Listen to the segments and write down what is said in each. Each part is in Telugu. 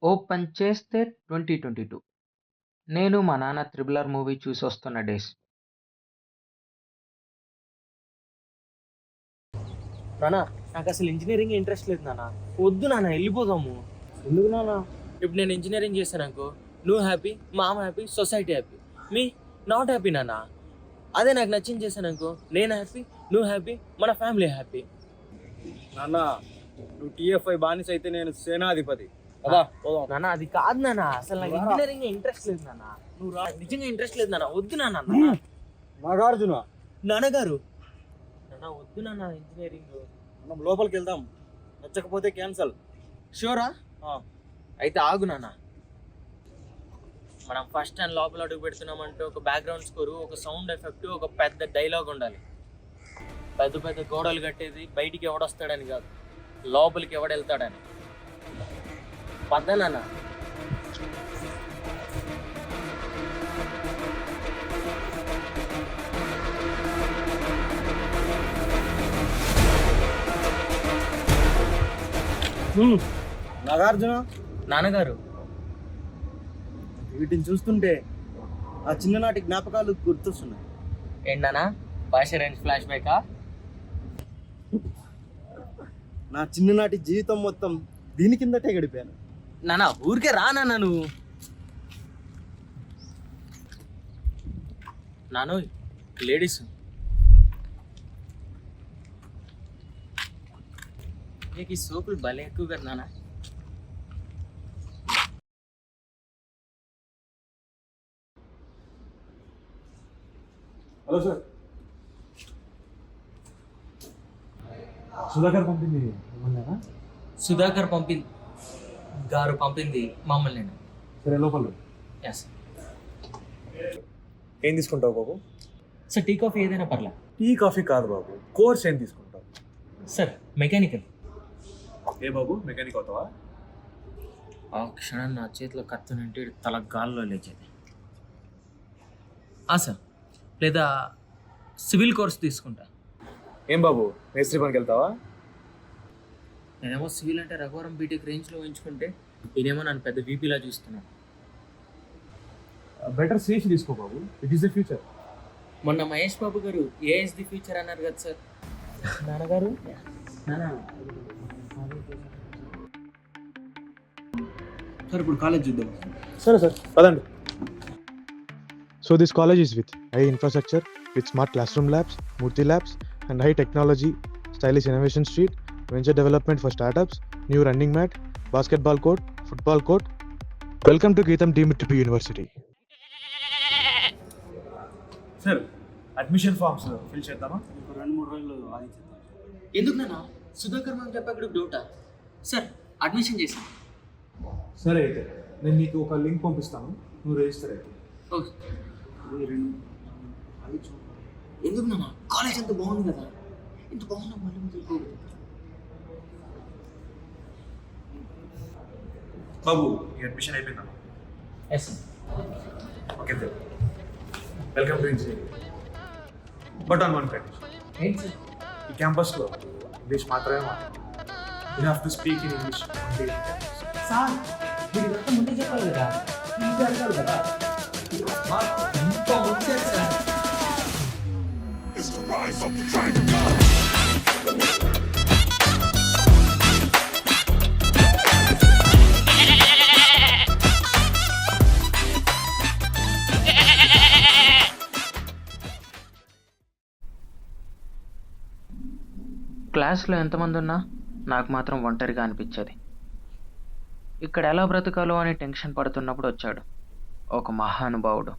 ఓపెన్ చేస్తే 2022. నేను మా నాన్న 'త్రిబుల్ ఆర్' మూవీ చూసొస్తున్న డేస్. నానా నాకు అసలు ఇంజనీరింగ్ ఇంట్రెస్ట్ లేదు నాన్న. వద్దు నాన్న, వెళ్ళిపోదాము. ఎందుకు నాన్న? ఇప్పుడు నేను ఇంజనీరింగ్ చేశాను అనుకో, నువ్వు హ్యాపీ, మా అమ్మ happy, society happy. Me not happy నాన్న. అదే నాకు నచ్చింది చేశాను అనుకో, నేను హ్యాపీ, నువ్వు హ్యాపీ, మన ఫ్యామిలీ హ్యాపీ. నాన్న, నువ్వు టీఎఫ్ఐ బానిస అయితే నేను సేనాధిపతి కదా. నాన్న అది కాదు నాన్న, అసలు నాకు ఇంజనీరింగ్ ఇంట్రెస్ట్ లేదు నాన్న. నువ్వు నిజంగా ఇంట్రెస్ట్ లేదు నాన్న, వద్దు నాన్న. నాగార్జున, నాన్నగారు నాన్న వద్దు నాన్న ఇంజనీరింగ్. మనం లోపలికి వెళ్దాం, నచ్చకపోతే క్యాన్సల్. షూరా? అయితే ఆగు నాన్న. మనం ఫస్ట్ టైం లోపల అడుగు పెడుతున్నామంటే ఒక బ్యాక్గ్రౌండ్ స్కోరు, ఒక సౌండ్ ఎఫెక్ట్, ఒక పెద్ద డైలాగ్ ఉండాలి. పెద్ద పెద్ద గోడలు కట్టేది బయటికి ఎవడొస్తాడని కాదు, లోపలికి ఎవడెళ్తాడని. పద్దా నాన్న. నాగార్జున, నాన్నగారు వీటిని చూస్తుంటే ఆ చిన్ననాటి జ్ఞాపకాలు గుర్తొస్తున్నాయి. ఏంటన్నా భాష రేంజ్ ఫ్లాష్ బ్యాకా? నా చిన్ననాటి జీవితం మొత్తం దీని కిందటే గడిపాను. నాన్న ఊరికే రా నాన్న నువ్వు. నాను లేడీస్ నీకు ఈ సోకులు భలే ఎక్కువ కదా నాన్న. హలో సార్, సుధాకర్ పంపింది మిమ్మల్నేనా? సుధాకర్ గారు పంపింది మమ్మల్ని. సరే లోపల రండి. ఎస్ ఏం తీసుకుంటావు బాబు? సార్ టీ కాఫీ ఏదైనా పర్లే. టీ కాఫీ కాదు బాబు, కోర్స్ ఏం తీసుకుంటావు? Sir mechanical. ఏ బాబు, మెకానిక్ అవుతావా? ఆ క్షణం నా చేతిలో కత్తునంటే తల గాల్లో లేచేది. సార్ లేదా సివిల్ కోర్స్ తీసుకుంటా. ఏం బాబు, మేస్త్రి పనికి వెళ్తావా? నేనేమో సివిల్ అంటే రఘువరం బీటెక్ రేంజ్లో ఊహించుకుంటే నేనేమో నన్ను పెద్ద వీపీలా చూస్తున్నాను. బెటర్ సిఎస్సి తీసుకో బాబు, ఇట్ ఈస్ ద ఫ్యూచర్. మొన్న మహేష్ బాబు గారు ఏఎస్ ది ఫ్యూచర్ అన్నారు కదా సార్. నాన్నగారు సార్ ఇప్పుడు కాలేజ్ చూద్దాం. సరే సార్, పదండి. So this college is with high infrastructure, with smart classroom labs, Murthy labs, and high technology, stylish innovation street, venture development for startups, new running mat, basketball court, football court. Welcome to Geetham Deemed to be University. Sir, admission forms fill చేద్దామా? 2-3 రోజులు ఆగించేద్దాం. ఎందుకు నాన్న? సుధాకర్ మనం చెప్పాక డౌటా? సార్ అడ్మిషన్ చేశాను. సరే అయితే నేను నీకు ఒక లింక్ పంపిస్తాను, నువ్వు రిజిస్టర్ అయితే. ఓకే. ఎందుకు నాన్న? కాలేజ్ ఎంత బాగుంది కదా, ఇంత బాగున్నా మళ్ళీ తెలుసుకోకూడదు. బాబు, ఈ అడ్మిషన్ అయిపోయిందా? Yes okay sir, welcome to engineering. But on one condition. ఏంటి సార్? ఈ క్యాంపస్లో ఇంగ్లీష్ మాత్రమే మాట్లాడాలి. You have to speak in English. Sir మీరు ఇదంతా ముందే చెప్పాలి కదా, ఇది అడగాలి కదా. ఇంకా వచ్చారు సార్. క్లాస్లో ఎంతమంది ఉన్నా నాకు మాత్రం ఒంటరిగా అనిపించేది. ఇక్కడ ఎలా బ్రతకాలో అని టెన్షన్ పడుతున్నప్పుడు వచ్చాడు ఒక మహానుభావుడు.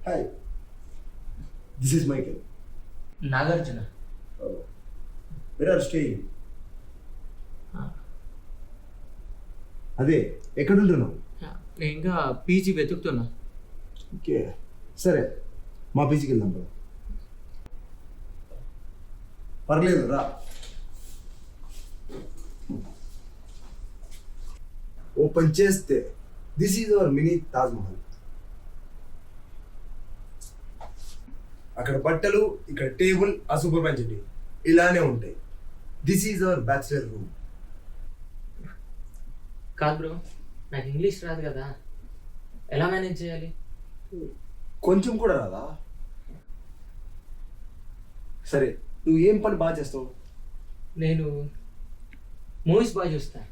Hi, this is Michael. Nagarjuna. Where are you staying? అదే ఎక్కడ ఉంటున్నావు? నేను ఇంకా పీజీ వెతుకుతున్నా. ఓకే, సరే మా పీజీకి వెళ్దాం బ్రో. పర్లేదు రా. ఓపెన్ చేస్తే this is our mini Taj Mahal. అక్కడ బట్టలు, ఇక్కడ టేబుల్, ఆ సూపర్ మ్యాన్ ఇలానే ఉంటాయి. This is our bachelor room. కాదు బ్రో, నాకు ఇంగ్లీష్ రాదు కదా, ఎలా మేనేజ్ చేయాలి? కొంచెం కూడా రాదా? సరే, నువ్వు ఏం పని బాగా చేస్తావు? నేను మూవీస్ బాగా చూస్తాను.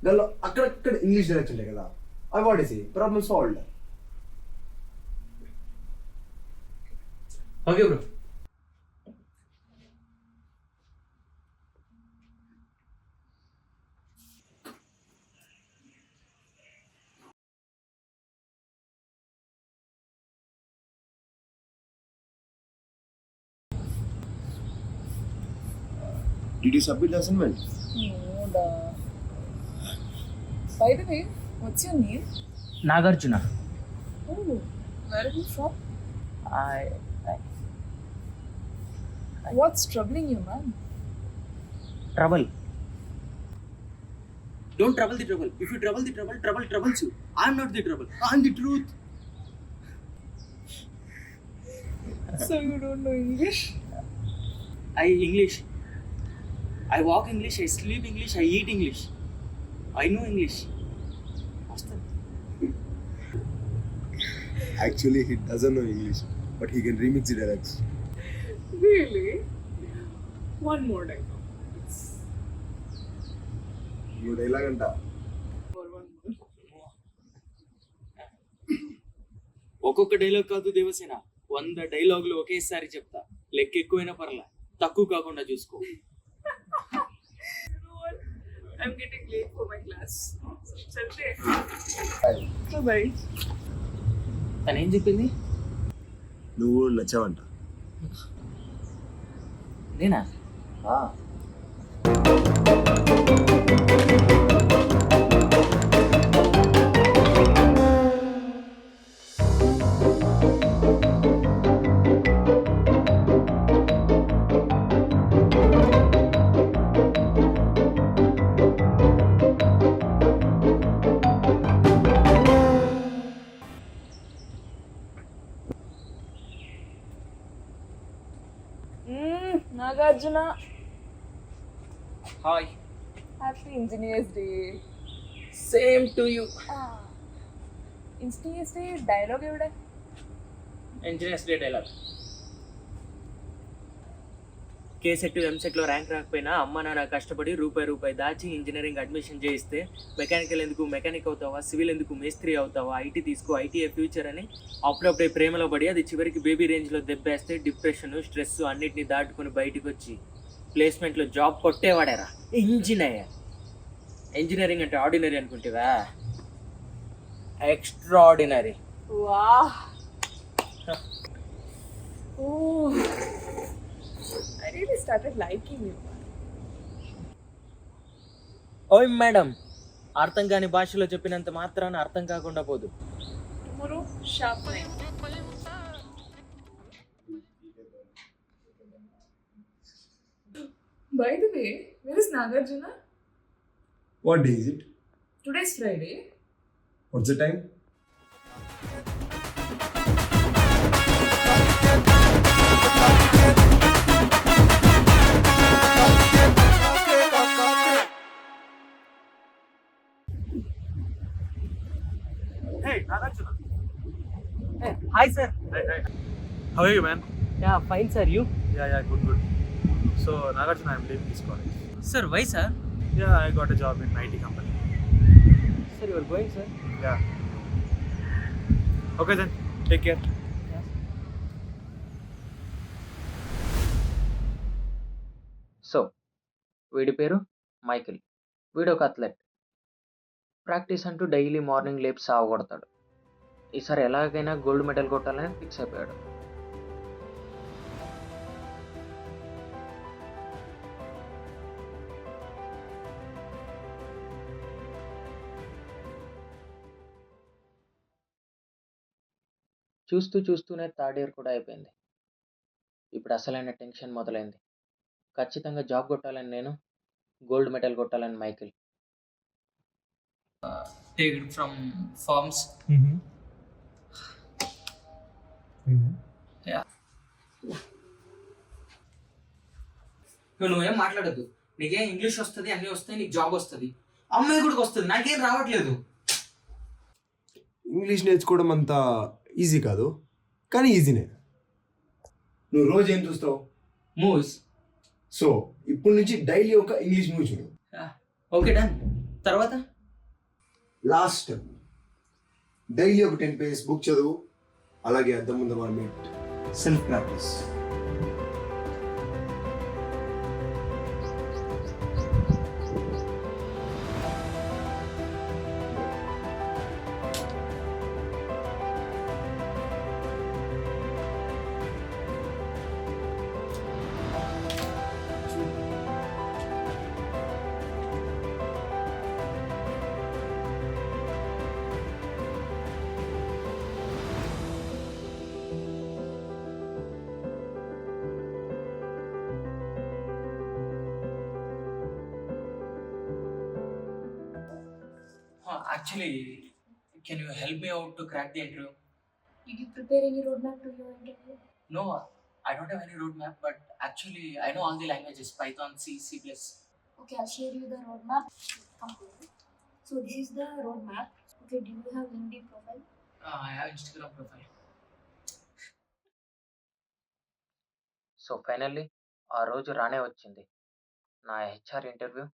దానిలో అక్కడక్కడ ఇంగ్లీష్ డైలాగ్స్ ఉంటాయి కదా, అవి వాడేసి problem solved. Okay bro. Did you submit the assignment? No, da. By the way, what's your name? Nagarjuna. Oh, where are you from? What's troubling you, man? Trouble. Don't trouble the trouble. If you trouble the trouble, trouble troubles you. I'm not the trouble. I'm the truth. So you don't know English? English. I walk English, I sleep English, I eat English. I know English. Actually, he doesn't know English, but he can remix the dialects. Really? One more dialogue. You dialogue anta. Or one more. ఒక్కొక్క డైలాగ్ కాదు దేవసేన, 100 డైలాగులు ఒకేసారి చెప్తా. లెక్క ఎక్కువైనా పర్లా, తక్కువ కాకుండా చూసుకో. You know what? I'm getting late for my class. Chalte. Bye. తను ఏం చెప్పింది? నువ్వు నచ్చావంట. నేనా? Nagarjuna. Hi. Happy Engineers Day. Same to you. Engineers Day dialogue evide? Engineers day dialogue. Cassette ఎంసెట్లో ర్యాంక్ రాకపోయినా అమ్మ నాన్న కష్టపడి రూపాయి దాచి ఇంజనీరింగ్ అడ్మిషన్ చేయిస్తే మెకానికల్ ఎందుకు మెకానిక్ అవుతావా, సివిల్ ఎందుకు మేస్త్రి అవుతావా, ఐటీ తీసుకో ఐటీఏ ఫ్యూచర్ అని అప్పుడప్పుడే ప్రేమలో పడి అది చివరికి బేబీ రేంజ్లో దెబ్బేస్తే డిప్రెషన్ స్ట్రెస్ అన్నిటిని దాటుకొని బయటకు వచ్చి ప్లేస్మెంట్లో జాబ్ కొట్టేవాడారా ఇంజనీర్. ఇంజనీరింగ్ అంటే ఆర్డినరీ అనుకుంటేవా, extraordinary. Wow. Oh. I really started liking you. ఓయ్ మేడం, అర్థం కాని భాషలో చెప్పినంత మాత్రాన అర్థం కాకుండా పోదు. Tomorrow, sharpen. By the way, where is Nagarjuna? What day is it? Today's Friday. What's the time? Hey, Nagarjuna. Hi sir. Hey. How are you, man? Yeah fine sir. You? Yeah, good. So, Nagarjuna, I'm leaving this college. Sir why sir? Yeah, I got a job in IT company. Sir your going sir? Yeah. Okay then, take care. So వీడి పేరు మైకిల్. వీడు ఒక అథ్లెట్. ప్రాక్టీస్ అంటూ డైలీ మార్నింగ్ లేపి సావగొడతాడు. ఈసారి ఎలాగైనా గోల్డ్ మెడల్ కొట్టాలని ఫిక్స్ అయిపోయాడు. చూస్తూనే థర్డ్ ఇయర్ కూడా అయిపోయింది. ఇప్పుడు అసలైన టెన్షన్ మొదలైంది. ఖచ్చితంగా జాబ్ కొట్టాలని నేను, గోల్డ్ మెడల్ కొట్టాలని Michael. taken from farms. Yeah. నువ్వేం మాట్లాడద్దు. నీకేం ఇంగ్లీష్ వస్తుంది, అన్నీ వస్తాయి, నీకు జాబ్ వస్తుంది, అమ్మాయి కూడా వస్తుంది, నాకేం రావట్లేదు. ఇంగ్లీష్ నేర్చుకోవడం అంత ఈజీ కాదు, కానీ ఈజీనే. నువ్వు రోజు ఏం చూస్తావు? మూవీస్. సో ఇప్పుడు నుంచి డైలీ ఒక ఇంగ్లీష్ మూవీ చూడు. Okay done. తర్వాత లాస్ట్ స్టెప్, డైలీ ఒక 10 pages బుక్ చదువు. అలాగే అద్దం ముందు 1 minute self practice. actually, can you help me out to crack the interview? Did you prepare any roadmap to your interview? No, I don't have any roadmap, but actually I know all the languages: Python, C, C++. Okay, I'll share you the roadmap. Come here. So this is the roadmap. Okay, do you have LinkedIn profile? I have Instagram profile. So finally ఆ రోజు రానే వచ్చింది, నా హెచ్ఆర్ ఇంటర్వ్యూ,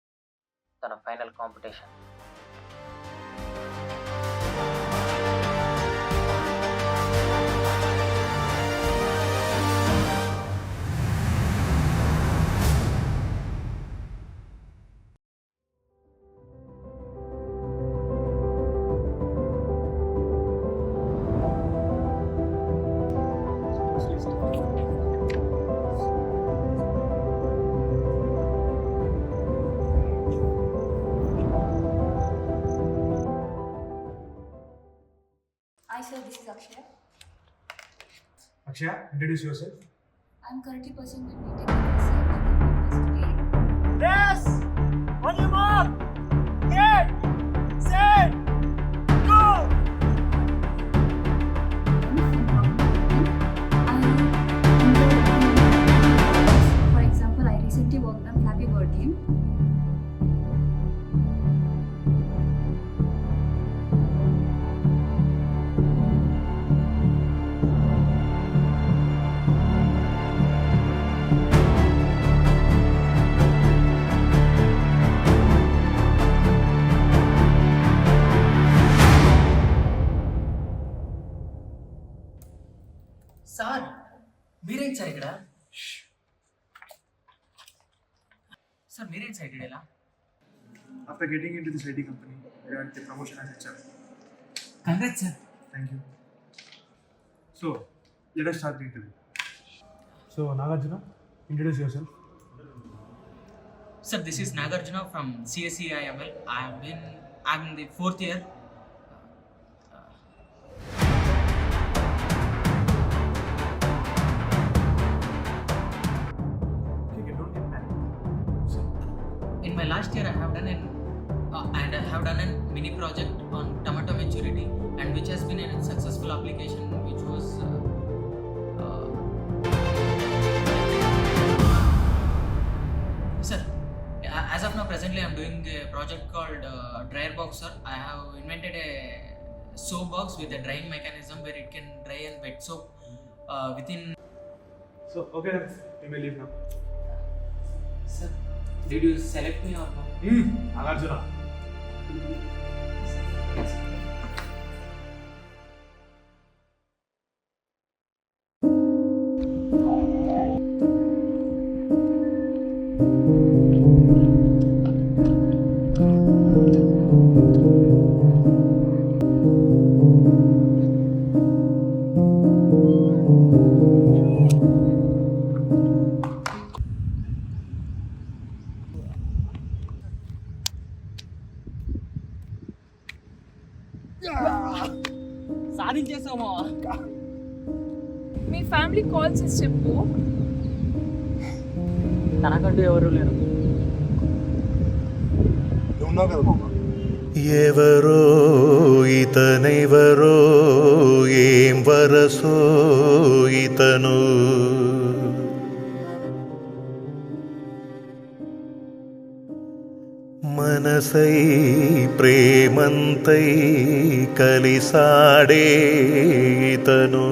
తన final competition. Hi sir, this is Akshay. Akshaya, introduce yourself. I'm currently pursuing the BTech in University. Yes! On your mark! Get! Set! Go! For example, I recently worked on Flappy Bird game. Sir మీరేంటి సార్ ఇక్కడ? సార్ మీరేంటి సార్ ఇక్కడ? ఎలా? After getting into this IT company, I got the promotion as HR. Congrats sir. Thank you. So, let us start the interview. So, Nagarjuna, introduce yourself. Sir, this is Nagarjuna from CSEIML. I'm in the 4th year. Okay, don't get mad. In my last year, I have done a mini project on tomato maturity, and which has been a successful application, which was sir. As of now, presently, I'm doing a project called Dryer Box, sir. I have invented a soap box with a drying mechanism where it can dry and wet soap within. So, okay, then, you may leave now. Sir, did you select me or no? Nagarjuna. సాధించేసామా? మీ ఫ్యామిలీ కాల్ చేసి చెప్పు. తనకంటూ ఎవరు లేరు. నువ్వు ఉన్నావు కదా మామ, ఎవరో ఇతనెవరో ఏం వరసో ఇతను మనసై ప్రేమంతై కలిసాడే ఇతను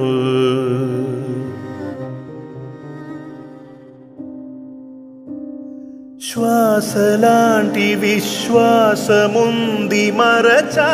శ్వాసలాంటి విశ్వాసముంది మరచా